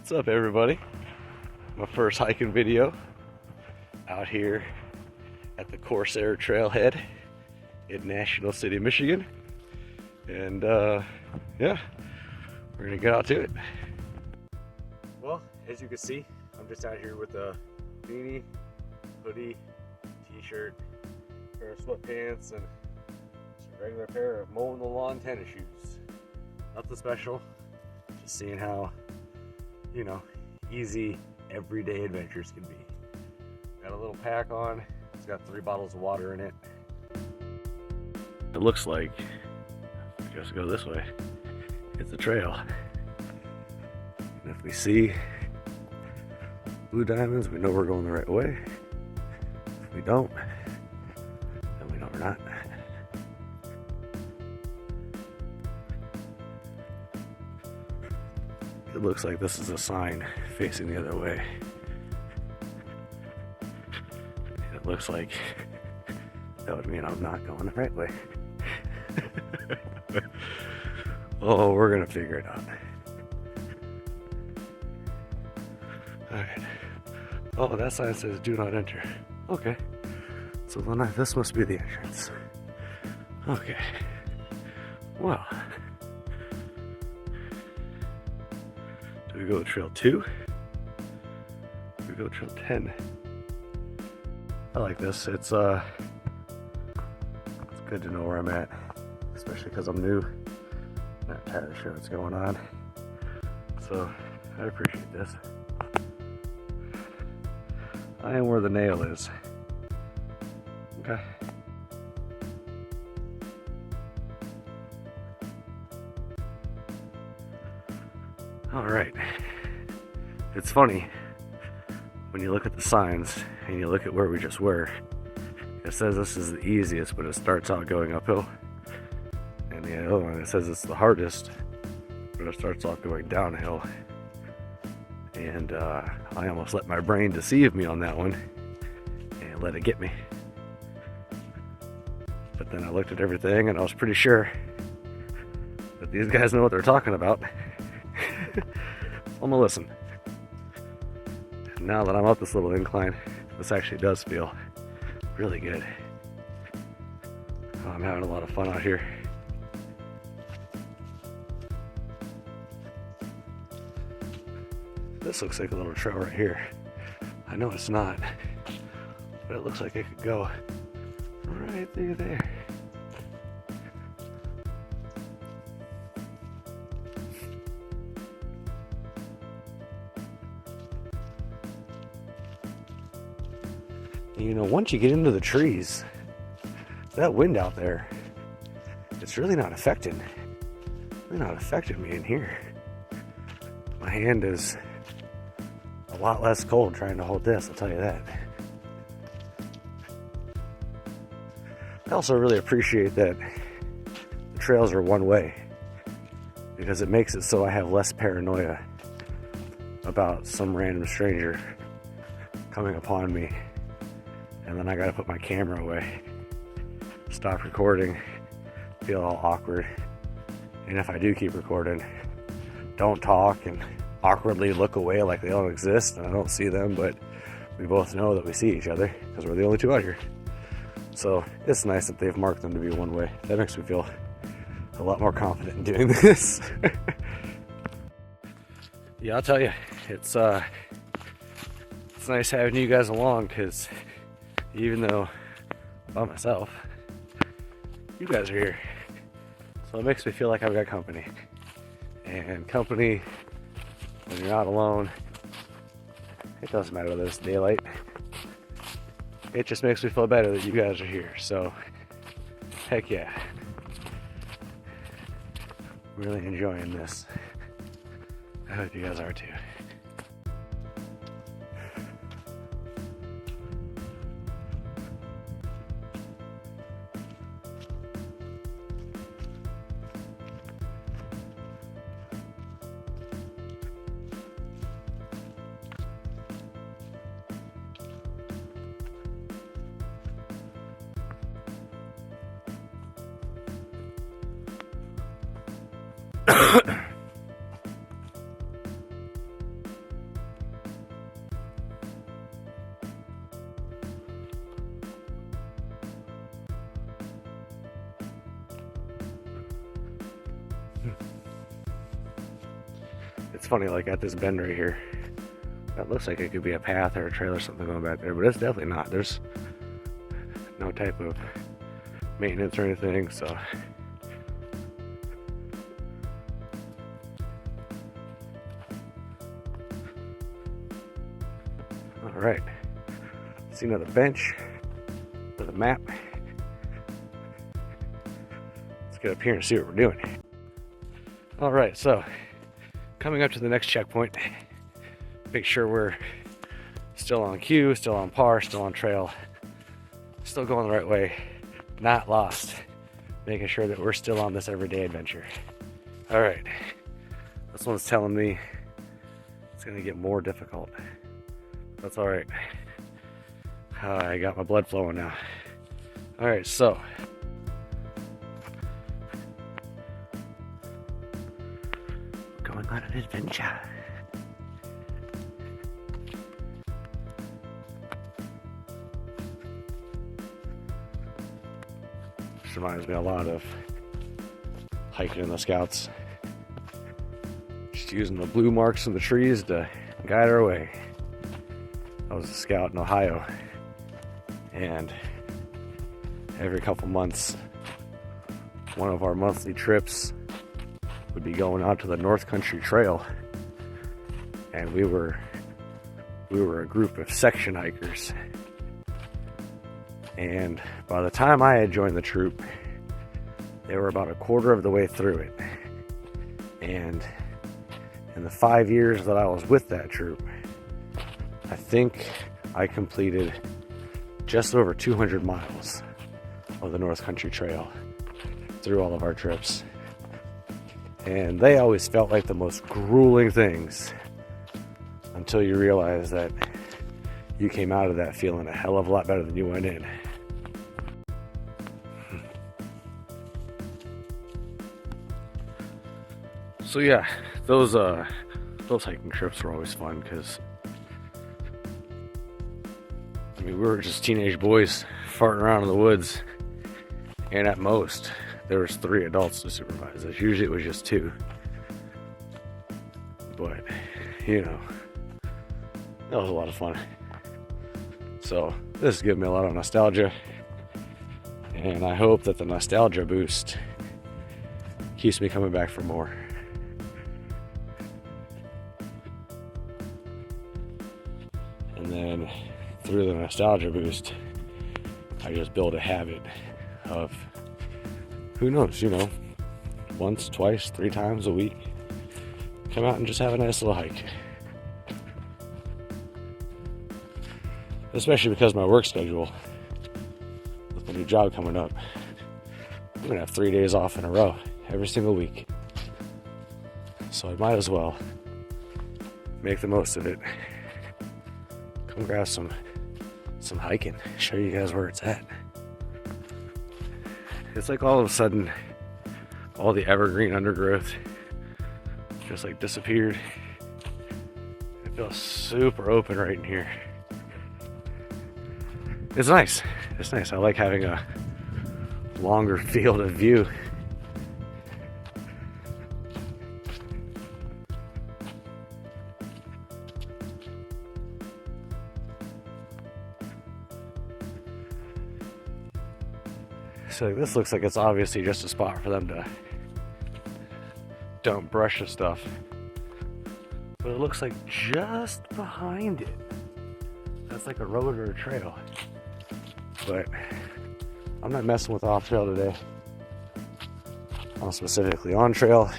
What's up, everybody? My first hiking video out here at the Corsair Trailhead in National City, Michigan. And yeah, we're gonna get out to it. Well, as you can see, I'm just out here with a beanie, hoodie, t-shirt, pair of sweatpants, and just a regular pair of mowing the lawn tennis shoes. Nothing special, just seeing how, you know, easy everyday adventures can be. Got a little pack on. It's got 3 bottles of water in it. It looks like, just go this way, it's a trail. And if we see blue diamonds, we know we're going the right way. If we don't, then we know we're not. It looks like this is a sign facing the other way. And it looks like that would mean I'm not going the right way. Oh, we're gonna figure it out. Alright. Oh, that sign says do not enter. Okay. So then this must be the entrance. Okay. Well. Do we go to trail 2? Do we go to trail 10? I like this. It's good to know where I'm at, especially because I'm new. Not entirely sure what's going on. So I appreciate this. I am where the nail is. Okay. All right. It's funny when you look at the signs and you look at where we just were. It says this is the easiest, but it starts out going uphill. And the other one, it says it's the hardest, but it starts off going downhill. And I almost let my brain deceive me on that one and let it get me. But then I looked at everything and I was pretty sure that these guys know what they're talking about. I'm gonna listen. Now that I'm up this little incline, this actually does feel really good. Oh, I'm having a lot of fun out here. This looks like a little trail right here. I know it's not, but it looks like it could go right through there. You know, once you get into the trees, that wind out there, it's really not affecting me in here. My hand is a lot less cold trying to hold this, I'll tell you that. I also really appreciate that the trails are one way, because it makes it so I have less paranoia about some random stranger coming upon me. And then I gotta put my camera away, stop recording, feel all awkward. And if I do keep recording, don't talk and awkwardly look away like they don't exist and I don't see them, but we both know that we see each other because we're the only two out here. So it's nice that they've marked them to be one way. That makes me feel a lot more confident in doing this. Yeah, I'll tell you, it's nice having you guys along, because even though by myself, you guys are here. So it makes me feel like I've got company. And company, when you're not alone, it doesn't matter whether it's daylight. It just makes me feel better that you guys are here. So, heck yeah. Really enjoying this. I hope you guys are too. It's funny, like at this bend right here, that looks like it could be a path or a trail or something going back there, but it's definitely not. There's no type of maintenance or anything, so. All right, see another bench with a map. Let's get up here and see what we're doing. All right, so coming up to the next checkpoint, make sure we're still on cue, still on par, still on trail, still going the right way, not lost, making sure that we're still on this everyday adventure. All right, this one's telling me it's gonna get more difficult. That's all right. I got my blood flowing now. All right, so going on an adventure. This reminds me a lot of hiking in the Scouts. Just using the blue marks in the trees to guide our way. I was a scout in Ohio, and every couple months, one of our monthly trips would be going out to the North Country Trail, and we were a group of section hikers. And by the time I had joined the troop, they were about a quarter of the way through it. And in the 5 years that I was with that troop, I think I completed just over 200 miles of the North Country Trail through all of our trips. And they always felt like the most grueling things until you realize that you came out of that feeling a hell of a lot better than you went in. So yeah, those hiking trips were always fun because, I mean, we were just teenage boys farting around in the woods, and at most there was 3 adults to supervise us. Usually it was just 2, but you know, that was a lot of fun. So this is giving me a lot of nostalgia, and I hope that the nostalgia boost keeps me coming back for more. And then through the nostalgia boost, I just build a habit of, who knows, you know, once, twice, 3 times a week, come out and just have a nice little hike. Especially because my work schedule, with the new job coming up, I'm gonna have 3 days off in a row every single week. So I might as well make the most of it. Come grab some hiking, show you guys where it's at. It's like all of a sudden, all the evergreen undergrowth just like disappeared. It feels super open right in here. It's nice. It's nice. I like having a longer field of view. So this looks like it's obviously just a spot for them to dump brush and stuff. But it looks like just behind it, that's like a road or a trail. But I'm not messing with off trail today. I'm specifically on trail.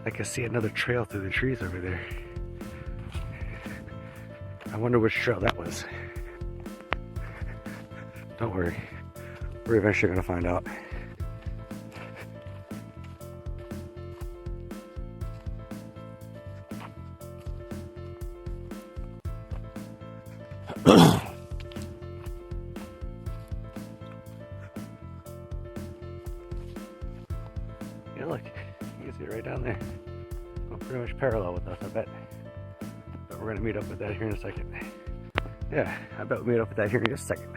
I can see another trail through the trees over there. I wonder which trail that was. Don't worry, we're eventually gonna find out. Yeah, look, you can see it right down there. Well, pretty much parallel with us, I bet. But we're gonna meet up with that here in a second. Yeah, I bet we'll meet up with that here in just a second.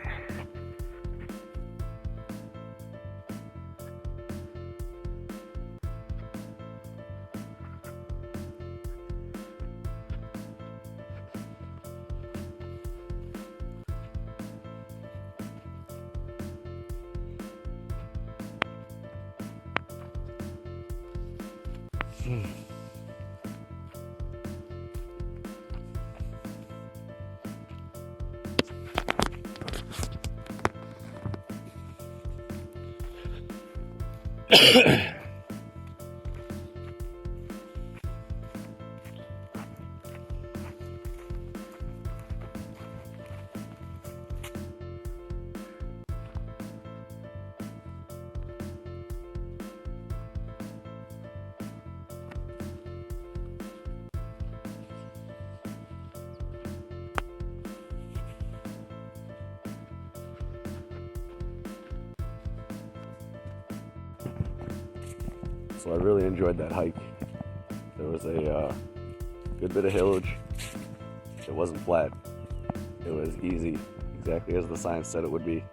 So I really enjoyed that hike. There was a good bit of hillage. It wasn't flat. It was easy, exactly as the sign said it would be.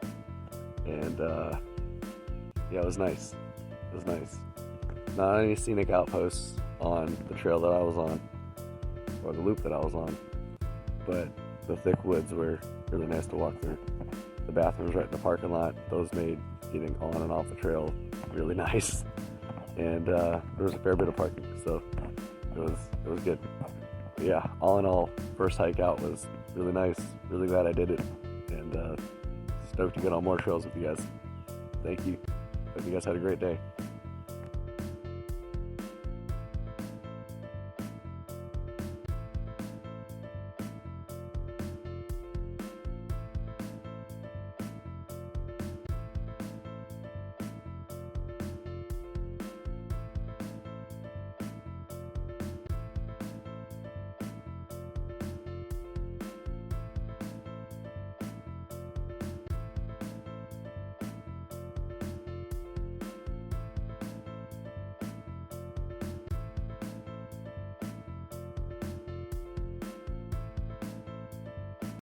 And yeah, it was nice. It was nice. Not any scenic outposts on the trail that I was on, or the loop that I was on, but the thick woods were really nice to walk through. The bathrooms right in the parking lot, those made getting on and off the trail really nice. And there was a fair bit of parking, so it was good. But yeah, all in all, first hike out was really nice. Really glad I did it, and stoked to get on more trails with you guys. Thank you. Hope you guys had a great day.